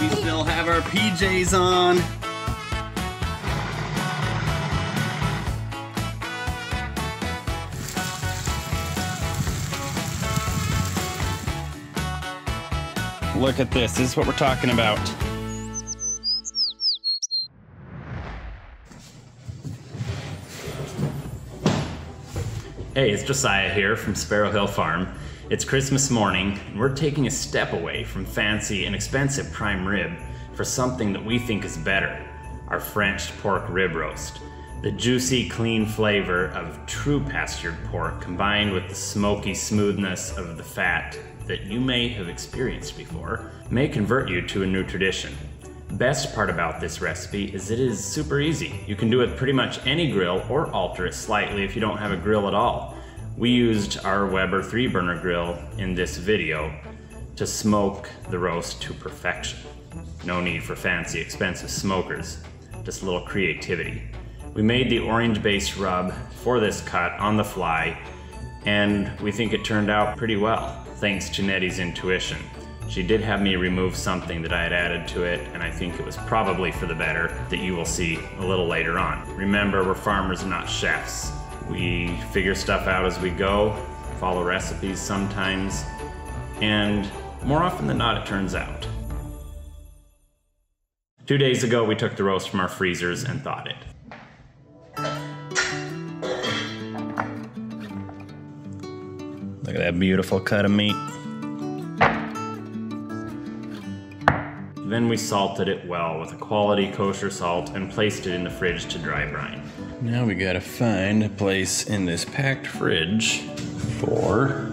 We still have our PJs on. Look at this. This is what we're talking about. Hey, it's Josiah here from Sparrow Hill Farm. It's Christmas morning, and we're taking a step away from fancy and expensive prime rib for something that we think is better, our French pork rib roast. The juicy, clean flavor of true pastured pork combined with the smoky smoothness of the fat that you may have experienced before may convert you to a new tradition. Best part about this recipe is it is super easy. You can do it pretty much any grill or alter it slightly if you don't have a grill at all. We used our Weber 3-burner grill in this video to smoke the roast to perfection. No need for fancy, expensive smokers, just a little creativity. We made the orange-based rub for this cut on the fly, and we think it turned out pretty well, thanks to Nettie's intuition. She did have me remove something that I had added to it, and I think it was probably for the better, that you will see a little later on. Remember, we're farmers and not chefs. We figure stuff out as we go, follow recipes sometimes, and more often than not, it turns out. 2 days ago, we took the roast from our freezers and thawed it. Look at that beautiful cut of meat. Then we salted it well with a quality kosher salt and placed it in the fridge to dry brine. Now we gotta find a place in this packed fridge for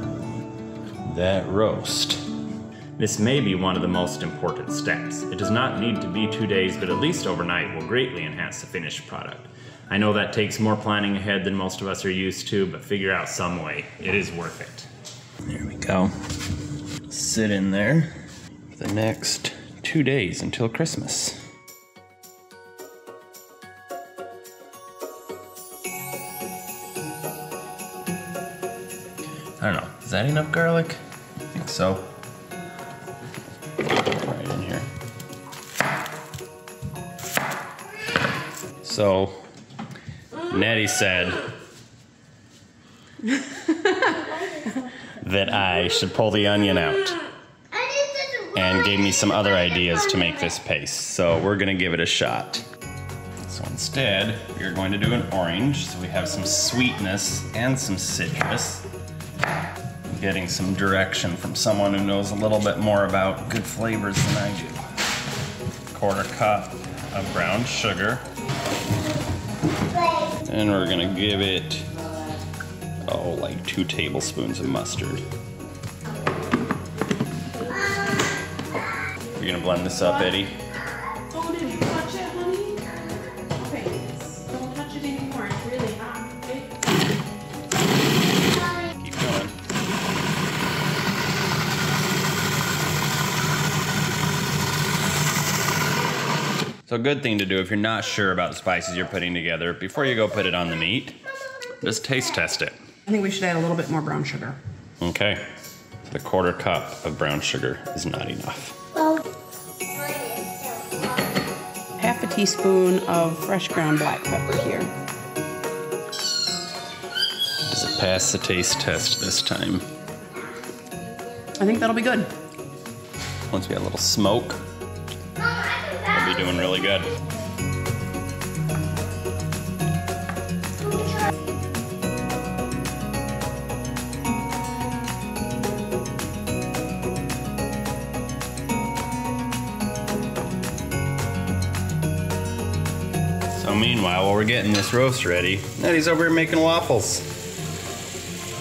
that roast. This may be one of the most important steps. It does not need to be 2 days, but at least overnight will greatly enhance the finished product. I know that takes more planning ahead than most of us are used to, but figure out some way. It is worth it. There we go. Sit in there for the next 2 days until Christmas. I don't know, is that enough garlic? I think so. Right in here. So, Nettie said that I should pull the onion out, and gave me some other ideas to make this paste. So we're gonna give it a shot. So instead, we're going to do an orange. So we have some sweetness and some citrus. I'm getting some direction from someone who knows a little bit more about good flavors than I do. 1/4 cup of brown sugar. And we're gonna give it, like 2 tablespoons of mustard. You're gonna blend this up, Eddie? Oh, did you touch it, honey? Okay, don't touch it anymore. It's really hot, okay? Keep going. So a good thing to do if you're not sure about the spices you're putting together, before you go put it on the meat, just taste test it. I think we should add a little bit more brown sugar. Okay. The 1/4 cup of brown sugar is not enough. Half a teaspoon of fresh ground black pepper here. Does it pass the taste test this time? I think that'll be good. Once we have a little smoke, we'll be doing really good. So meanwhile, while we're getting this roast ready, Nettie's over here making waffles.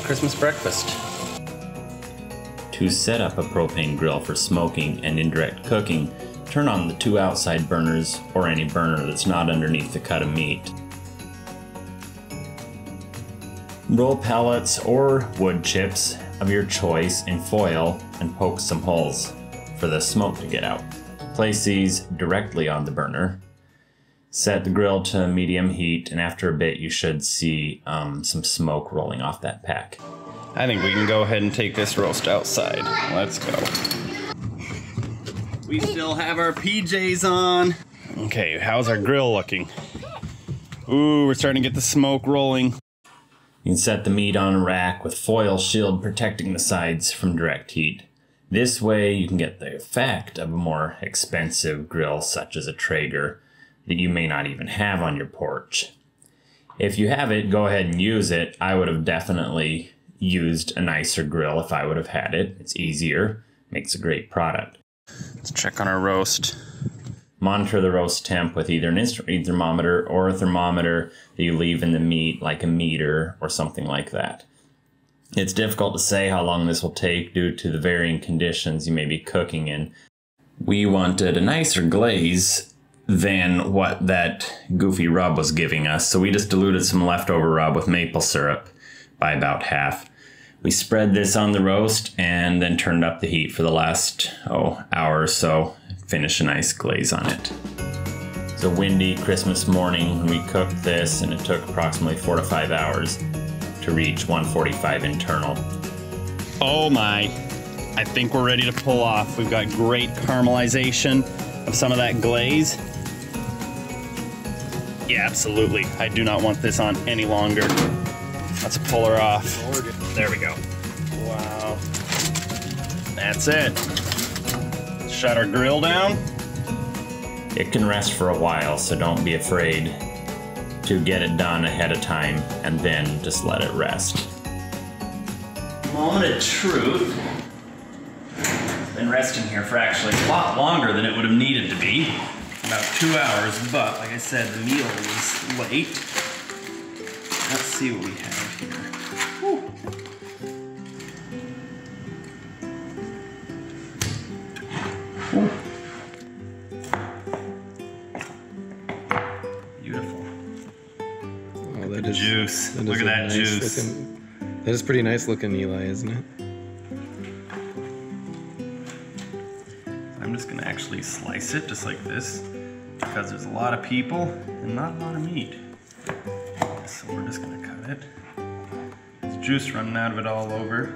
Christmas breakfast. To set up a propane grill for smoking and indirect cooking, turn on the 2 outside burners or any burner that's not underneath the cut of meat. Roll pellets or wood chips of your choice in foil and poke some holes for the smoke to get out. Place these directly on the burner. Set the grill to medium heat, and after a bit you should see some smoke rolling off that pack. I think we can go ahead and take this roast outside. Let's go. We still have our PJs on. Okay, how's our grill looking? Ooh, we're starting to get the smoke rolling. You can set the meat on a rack with foil shield protecting the sides from direct heat. This way you can get the effect of a more expensive grill such as a Traeger that you may not even have on your porch. If you have it, go ahead and use it. I would have definitely used a nicer grill if I would have had it. It's easier, makes a great product. Let's check on our roast. Monitor the roast temp with either an instrument thermometer or a thermometer that you leave in the meat, like a meter or something like that. It's difficult to say how long this will take due to the varying conditions you may be cooking in. We wanted a nicer glaze than what that goofy rub was giving us, so we just diluted some leftover rub with maple syrup by about half. We spread this on the roast and then turned up the heat for the last, hour or so. Finish a nice glaze on it. It's a windy Christmas morning when we cooked this, and it took approximately 4 to 5 hours to reach 145 internal. Oh my, I think we're ready to pull off. We've got great caramelization of some of that glaze. Yeah, absolutely. I do not want this on any longer. Let's pull her off. There we go. Wow. That's it. Shut our grill down. It can rest for a while, so don't be afraid to get it done ahead of time and then just let it rest. Moment of truth. It's been resting here for actually a lot longer than it would have needed to be. About 2 hours, but like I said, the meal was late. Let's see what we have here. Whew. Beautiful. Oh, that is juice. That Look at that nice juice. That is pretty nice looking, Eli, isn't it? I'm just gonna actually slice it just like this because there's a lot of people and not a lot of meat. So we're just gonna cut it. There's juice running out of it all over.